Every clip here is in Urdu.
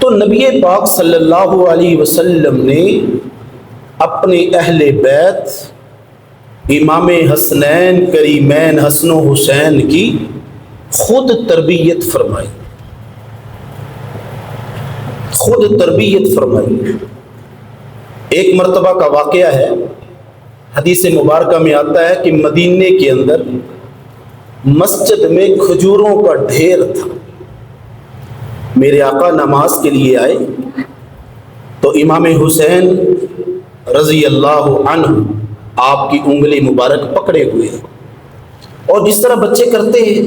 تو نبی پاک صلی اللہ علیہ وسلم نے اپنے اہل بیت امام حسنین کریمین حسن و حسین کی خود تربیت فرمائی، خود تربیت فرمائی۔ ایک مرتبہ کا واقعہ ہے، حدیث مبارکہ میں آتا ہے کہ مدینے کے اندر مسجد میں کھجوروں کا ڈھیر تھا۔ میرے آقا نماز کے لیے آئے تو امام حسین رضی اللہ عنہ آپ کی انگلی مبارک پکڑے ہوئے ہیں، اور جس طرح بچے کرتے ہیں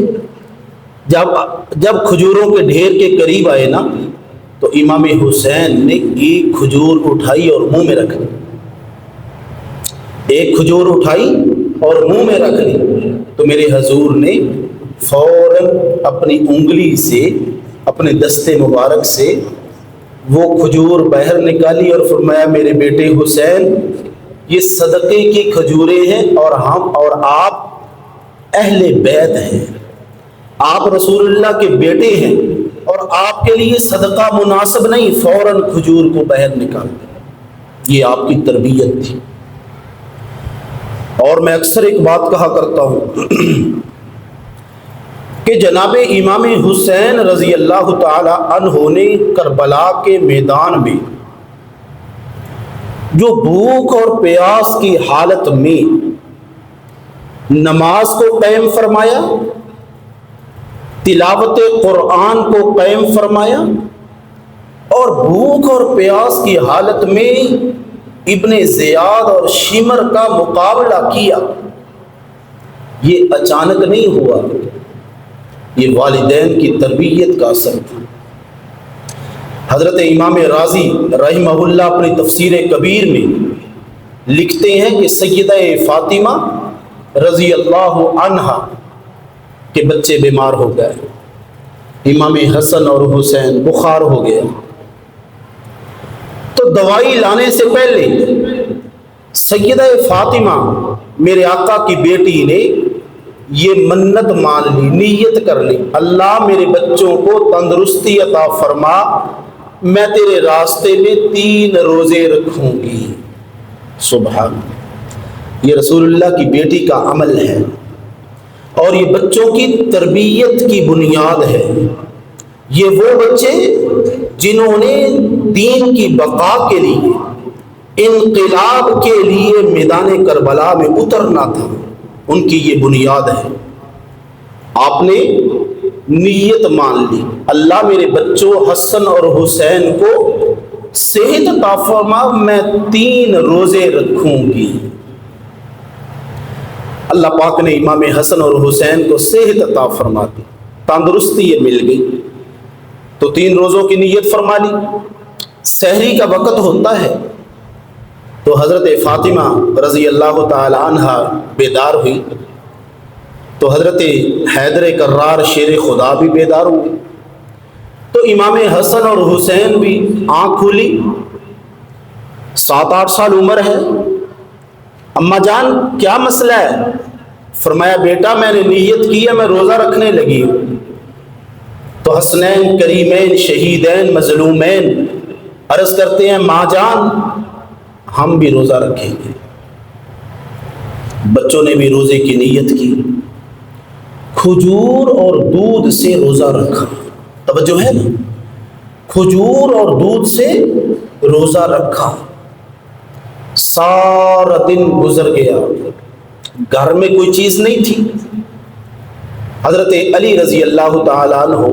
جب کھجوروں کے ڈھیر کے قریب آئے نا تو امام حسین نے ایک کھجور اٹھائی اور منہ میں رکھ لی، ایک کھجور اٹھائی اور منہ میں رکھ لی۔ تو میرے حضور نے فوراً اپنی انگلی سے، اپنے دستے مبارک سے وہ کھجور باہر نکالی اور فرمایا میرے بیٹے حسین یہ صدقے کی کھجوریں ہیں، اور آپ اہل بیت ہیں، آپ رسول اللہ کے بیٹے ہیں، اور آپ کے لیے صدقہ مناسب نہیں، فوراً کھجور کو باہر نکال دیں۔ یہ آپ کی تربیت تھی۔ اور میں اکثر ایک بات کہا کرتا ہوں کہ جناب امام حسین رضی اللہ تعالی عنہ نے کربلا کے میدان میں جو بھوک اور پیاس کی حالت میں نماز کو قائم فرمایا، تلاوت قرآن کو قائم فرمایا، اور بھوک اور پیاس کی حالت میں ابن زیاد اور شمر کا مقابلہ کیا، یہ اچانک نہیں ہوا، یہ والدین کی تربیت کا اثر تھا۔ حضرت امام رازی رحمہ اللہ اپنی تفسیر کبیر میں لکھتے ہیں کہ سیدہ فاطمہ رضی اللہ عنہا کے بچے بیمار ہو گئے، امام حسن اور حسین بخار ہو گیا، تو دوائی لانے سے پہلے سیدہ فاطمہ میرے آقا کی بیٹی نے یہ منت مان لی، نیت کر لی، اللہ میرے بچوں کو تندرستی عطا فرما، میں تیرے راستے میں 3 روزے رکھوں گی۔ سبحان اللہ، یہ رسول اللہ کی بیٹی کا عمل ہے، اور یہ بچوں کی تربیت کی بنیاد ہے۔ یہ وہ بچے جنہوں نے دین کی بقا کے لیے، انقلاب کے لیے میدان کربلا میں اترنا تھا، ان کی یہ بنیاد ہے۔ آپ نے نیت مان لی، اللہ میرے بچوں حسن اور حسین کو صحت عطا فرما، میں 3 روزے رکھوں گی۔ اللہ پاک نے امام حسن اور حسین کو صحت عطا فرما دی، تندرستی یہ مل گئی، تو 3 روزوں کی نیت فرما لی۔ سحری کا وقت ہوتا ہے تو حضرت فاطمہ رضی اللہ تعالی عنہ بیدار ہوئی، تو حضرت حیدر کرار شیر خدا بھی بیدار ہوئے، تو امام حسن اور حسین بھی آنکھ کھولی، 7-8 سال عمر ہے۔ اماں جان کیا مسئلہ ہے؟ فرمایا بیٹا میں نے نیت کی ہے، میں روزہ رکھنے لگی ہوں۔ تو حسنین کریمین شہیدین مظلومین عرض کرتے ہیں ماں جان ہم بھی روزہ رکھیں گے۔ بچوں نے بھی روزے کی نیت کی، کھجور اور دودھ سے روزہ رکھا، توجہ ہے نا، کھجور اور دودھ سے روزہ رکھا۔ سارا دن گزر گیا، گھر میں کوئی چیز نہیں تھی۔ حضرت علی رضی اللہ تعالیٰ عنہ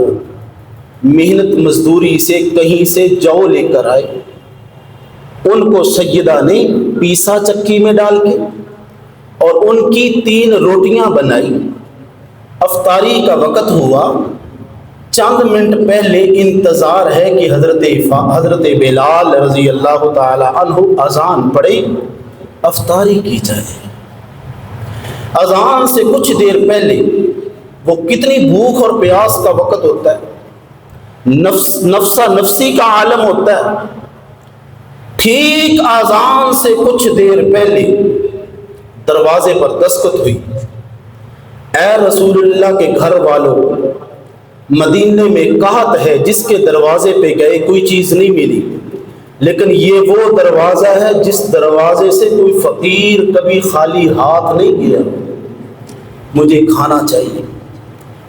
محنت مزدوری سے کہیں سے جو لے کر آئے، ان کو سیدہ نے پیسا چکی میں ڈال کے اور ان کی 3 روٹیاں بنائی۔ افطاری کا وقت ہوا، چند منٹ پہلے انتظار ہے کہ حضرت بلال رضی اللہ تعالی عنہ اذان پڑھے، افطاری کی جائے۔ اذان سے کچھ دیر پہلے وہ کتنی بھوک اور پیاس کا وقت ہوتا ہے، نفسا نفسی کا عالم ہوتا ہے۔ ٹھیک اذان سے کچھ دیر پہلے دروازے پر دستک ہوئی، اے رسول اللہ کے گھر والوں، مدینے میں قحط ہے، جس کے دروازے پہ گئے کوئی چیز نہیں ملی، لیکن یہ وہ دروازہ ہے جس دروازے سے کوئی فقیر کبھی خالی ہاتھ نہیں گیا، مجھے کھانا چاہیے۔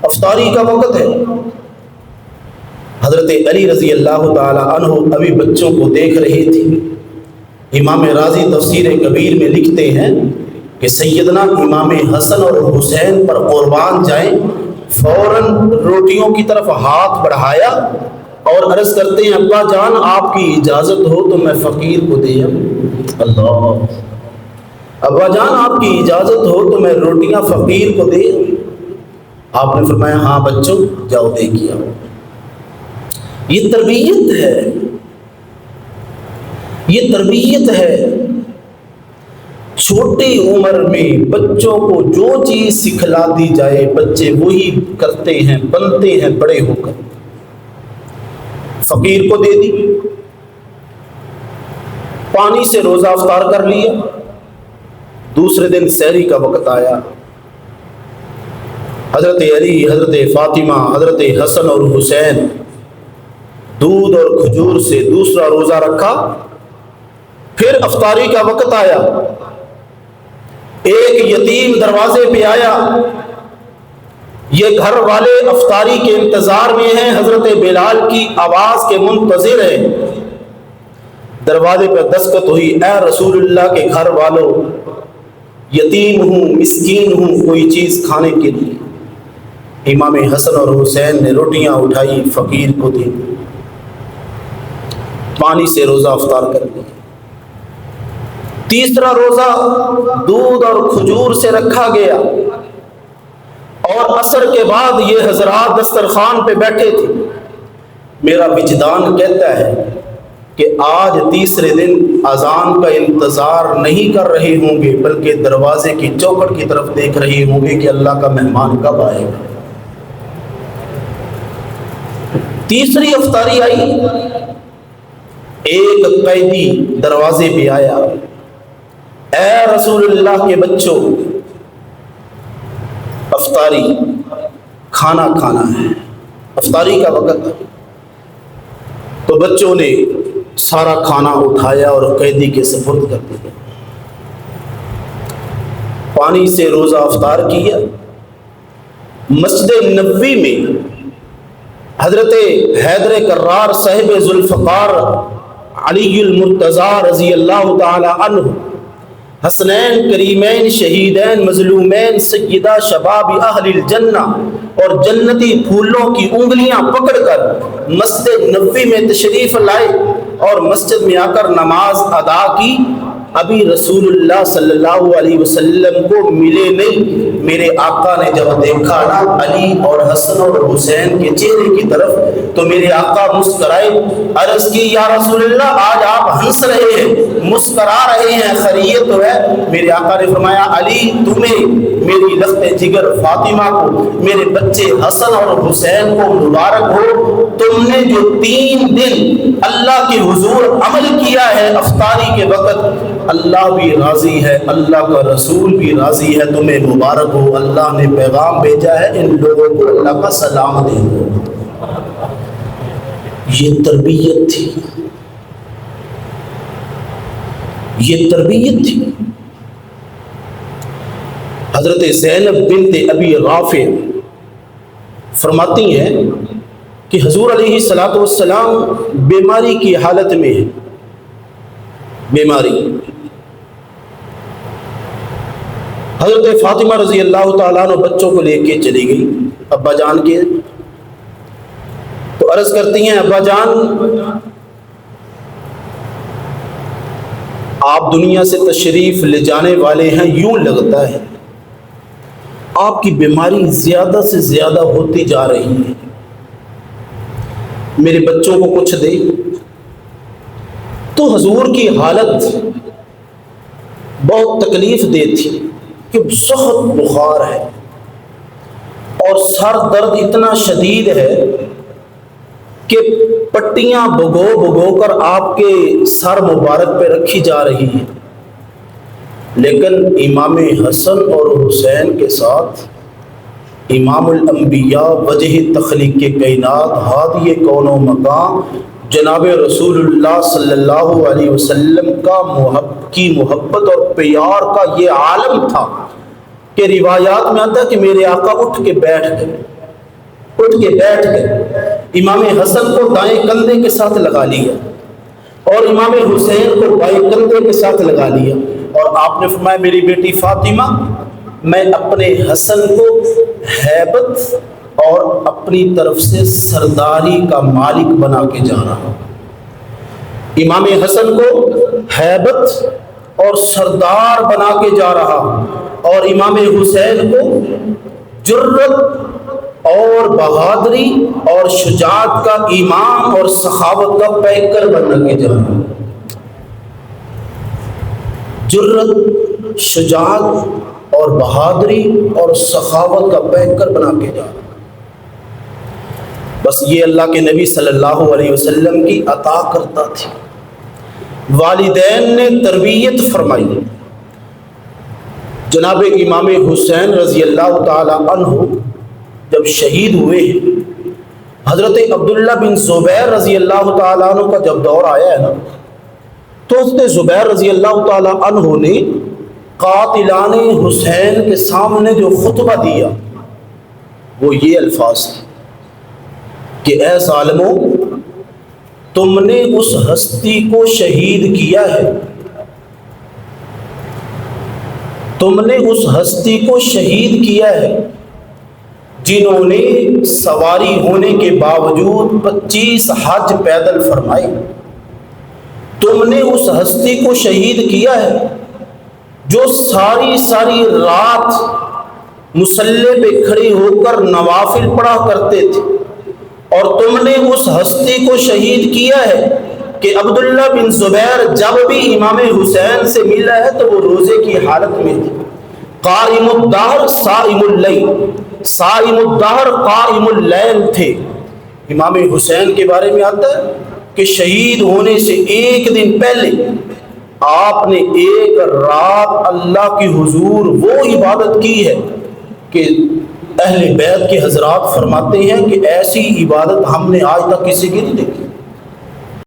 افطاری کا وقت ہے، حضرت علی رضی اللہ تعالی عنہ ابھی بچوں کو دیکھ رہی تھی۔ امام راضی تفسیر کبیر میں لکھتے ہیں کہ سیدنا امام حسن اور حسین پر قربان جائیں، فوراً روٹیوں کی طرف ہاتھ بڑھایا اور عرض کرتے ہیں ابا جان آپ کی اجازت ہو تو میں فقیر کو دے آؤں۔ اللہ، ابا جان آپ کی اجازت ہو تو میں روٹیاں فقیر کو دے آؤں۔ آپ نے فرمایا ہاں بچوں جاؤ دے کے آؤ۔ یہ تربیت ہے، یہ تربیت ہے۔ چھوٹی عمر میں بچوں کو جو چیز سکھلا دی جائے بچے وہی کرتے ہیں، بنتے ہیں بڑے ہو کر۔ فقیر کو دے دی، پانی سے روزہ افطار کر لیا۔ دوسرے دن سحری کا وقت آیا، حضرت علی، حضرت فاطمہ، حضرت حسن اور حسین دودھ اور کھجور سے دوسرا روزہ رکھا۔ پھر افطاری کا وقت آیا، ایک یتیم دروازے پہ آیا، یہ گھر والے افطاری کے انتظار میں ہیں، حضرت بلال کی آواز کے منتظر ہیں۔ دروازے پہ دستک ہوئی، اے رسول اللہ کے گھر والوں، یتیم ہوں، مسکین ہوں، کوئی چیز کھانے کے لیے۔ امام حسن اور حسین نے روٹیاں اٹھائی، فقیر کو دی، پانی سے روزہ افطار کر دیا۔ تیسرا روزہ دودھ اور کھجور سے رکھا گیا، اور عصر کے بعد یہ حضرات دسترخوان پہ بیٹھے تھے۔ میرا وجدان کہتا ہے کہ آج تیسرے دن اذان کا انتظار نہیں کر رہے ہوں گے، بلکہ دروازے کی چوکھٹ کی طرف دیکھ رہے ہوں گے کہ اللہ کا مہمان کب آئے گا۔ تیسری افطاری آئی، ایک قیدی دروازے پہ آیا، اے رسول اللہ کے بچوں، افطاری کھانا کھانا ہے، افطاری کا وقت ہے۔ تو بچوں نے سارا کھانا اٹھایا اور قیدی کے سپرد کر دیا، پانی سے روزہ افطار کیا۔ مسجد نبوی میں حضرت حیدر کرار صاحب ذوالفقار علی المرتضیٰ رضی اللہ تعالی عنہ، حسنین کریمین شہیدین مظلومین سیدہ شباب اہل الجنہ اور جنتی پھولوں کی انگلیاں پکڑ کر مسجد نبوی میں تشریف لائے اور مسجد میں آ کر نماز ادا کی۔ ابھی رسول اللہ صلی اللہ علیہ وسلم کو ملے نہیں، میرے آقا نے جب دیکھا نا علی اور حسن اور حسین کے چہرے کی طرف تو میرے آقا مسکرائے، عرض کی یا رسول اللہ آج آپ ہنس رہے ہیں، مسکرا رہے ہیں، خیریت تو ہے؟ میرے آقا نے فرمایا علی تمہیں، میری لخت جگر فاطمہ کو، میرے بچے حسن اور حسین کو مبارک ہو، تم نے جو 3 دن اللہ کے حضور عمل کیا ہے افطاری کے وقت، اللہ بھی راضی ہے، اللہ کا رسول بھی راضی ہے، تمہیں مبارک ہو، اللہ نے پیغام بھیجا ہے، ان لوگوں کو اللہ کا سلام دے دو۔ یہ تربیت تھی، یہ تربیت تھی۔ حضرت زینب بنت ابی رافع فرماتی ہیں کہ حضور علیہ الصلوۃ والسلام بیماری کی حالت میں ہے، بیماری۔ حضرت فاطمہ رضی اللہ تعالیٰ عنہ بچوں کو لے کے چلی گئی ابا جان کے، تو عرض کرتی ہیں ابا جان آپ دنیا سے تشریف لے جانے والے ہیں، یوں لگتا ہے آپ کی بیماری زیادہ سے زیادہ ہوتی جا رہی ہے، میرے بچوں کو کچھ دے۔ تو حضور کی حالت بہت تکلیف دہ تھی کہ سخت بخار ہے اور سر درد اتنا شدید ہے کہ پٹیاں بھگو بھگو کر آپ کے سر مبارک پہ رکھی جا رہی ہیں، لیکن امام حسن اور حسین کے ساتھ امام الانبیاء، وجہ تخلیق کے کائنات، ہادی کون و مقام، جناب رسول اللہ صلی اللہ علیہ وسلم کی محبت اور پیار کا یہ عالم تھا کہ روایات میں آتا ہے کہ میرے آقا اٹھ کے بیٹھ گئے، امام حسن کو دائیں کندھے کے ساتھ لگا لیا اور امام حسین کو بائیں کندھے کے ساتھ لگا لیا، اور آپ نے فرمایا میری بیٹی فاطمہ، میں اپنے حسن کو ہیبت اور اپنی طرف سے سرداری کا مالک بنا کے جا رہا ہوں۔ امام حسن کو ہیبت اور سردار بنا کے جا رہا ہوں، اور امام حسین کو جرت اور بہادری اور شجاعت کا امام اور سخاوت کا پیکر بنا کے جا رہا ہوں۔ جرت، شجاعت اور بہادری اور سخاوت کا پیکر بنا کے جا رہا ہوں۔ بس یہ اللہ کے نبی صلی اللہ علیہ وسلم کی عطا کرتا تھی۔ والدین نے تربیت فرمائی۔ جناب امام حسین رضی اللہ تعالی عنہ جب شہید ہوئے، حضرت عبداللہ بن زبیر رضی اللہ تعالی عنہ کا جب دور آیا ہے نا، تو حضرت زبیر رضی اللہ تعالی عنہ نے قاتلان حسین کے سامنے جو خطبہ دیا وہ یہ الفاظ تھے کہ اے ظالموں، تم نے اس ہستی کو شہید کیا ہے، تم نے اس ہستی کو شہید کیا ہے جنہوں نے سواری ہونے کے باوجود 25 حج پیدل فرمائے، تم نے اس ہستی کو شہید کیا ہے جو ساری رات مصلی پہ کھڑے ہو کر نوافل پڑھا کرتے تھے، اور تم نے اس ہستی کو شہید کیا ہے کہ عبداللہ بن زبیر جب بھی امام حسین سے ملا ہے تو وہ روزے کی حالت میں تھے۔ قائم الدہر صائم اللیل، صائم الدہر قائم اللیل تھے۔ امام حسین کے بارے میں آتا ہے کہ شہید ہونے سے ایک دن پہلے آپ نے ایک رات اللہ کی حضور وہ عبادت کی ہے کہ اہل بیت کے حضرات فرماتے ہیں کہ ایسی عبادت ہم نے آج تک کسی کی نہیں دیکھی۔